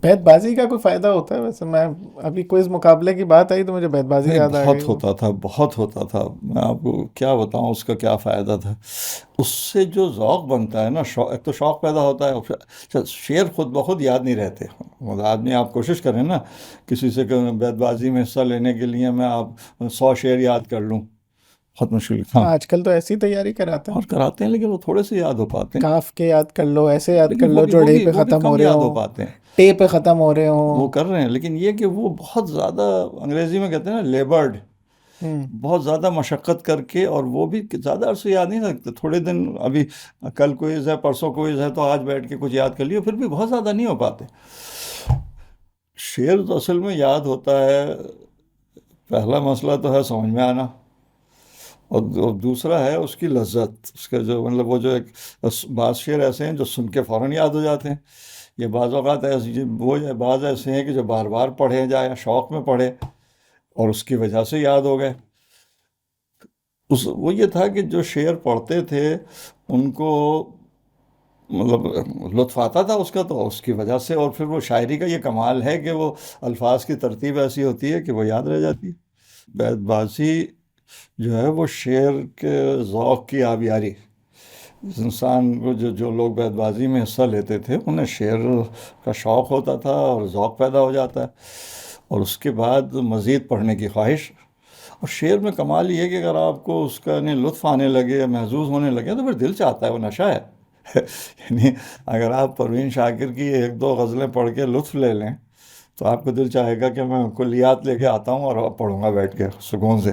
بیت بازی کا کوئی فائدہ ہوتا ہے ویسے؟ میں ابھی کوئی مقابلے کی بات آئی تو مجھے بیت بازی نہیں، یاد آ گئی بہت وہ۔ ہوتا تھا، بہت ہوتا تھا، میں آپ کو کیا بتاؤں اس کا کیا فائدہ تھا۔ اس سے جو ذوق بنتا ہے نا، ایک تو شوق پیدا ہوتا ہے، اور اچھا، شعر خود بخود یاد نہیں رہتے، مطلب آدمی آپ کوشش کریں نا کسی سے کہ بیت بازی میں حصہ لینے کے لیے میں آپ 100 شعر یاد کر لوں، بہت مشکل ہاں، آج کل تو ایسی تیاری کراتے ہیں، اور کراتے ہیں لیکن وہ تھوڑے سے یاد ہو پاتے ہیں، کاف کے یاد کر لو، ایسے یاد کر لیکن وہ لو بھی جو وہ ڈے بھی پہ وہ بھی ختم ہو کم رہے یاد ہو ہوں، پاتے ہیں۔ ٹے پہ ختم ہو رہے وہ ہوں۔ کر رہے ہیں لیکن یہ کہ وہ بہت زیادہ، انگریزی میں کہتے ہیں نا لیبرڈ، ہوں، بہت زیادہ مشقت کر کے، اور وہ بھی زیادہ عرصے یاد نہیں رکھتے، تھوڑے دن، ابھی کل کوئز ہے، پرسوں کوئز ہے، تو آج بیٹھ کے کچھ یاد کر لیے، پھر بھی بہت زیادہ نہیں ہو پاتے۔ شعر تو اصل میں یاد ہوتا ہے، پہلا مسئلہ تو ہے سمجھ میں آنا، اور دوسرا ہے اس کی لذت، اس کا جو مطلب وہ جو ایک، بعض شعر ایسے ہیں جو سن کے فوراً یاد ہو جاتے ہیں، یہ بعض اوقات ایسے وہ بعض ایسے ہیں کہ جو بار بار پڑھے جائیں، شوق میں پڑھے اور اس کی وجہ سے یاد ہو گئے۔ وہ یہ تھا کہ جو شعر پڑھتے تھے ان کو مطلب لطف آتا تھا اس کا، تو اس کی وجہ سے، اور پھر وہ شاعری کا یہ کمال ہے کہ وہ الفاظ کی ترتیب ایسی ہوتی ہے کہ وہ یاد رہ جاتی ہے۔ بیت بازی جو ہے وہ شعر کے ذوق کی آبیاری، اس انسان کو جو لوگ بیت بازی میں حصہ لیتے تھے انہیں شعر کا شوق ہوتا تھا اور ذوق پیدا ہو جاتا ہے، اور اس کے بعد مزید پڑھنے کی خواہش۔ اور شعر میں کمال یہ ہے کہ اگر آپ کو اس کا یعنی لطف آنے لگے یا محظوظ ہونے لگے تو پھر دل چاہتا ہے، وہ نشہ ہے۔ یعنی اگر آپ پروین شاکر کی ایک دو غزلیں پڑھ کے لطف لے لیں تو آپ کو دل چاہے گا کہ میں کلیات لے کے آتا ہوں اور پڑھوں گا بیٹھ کے سکون سے۔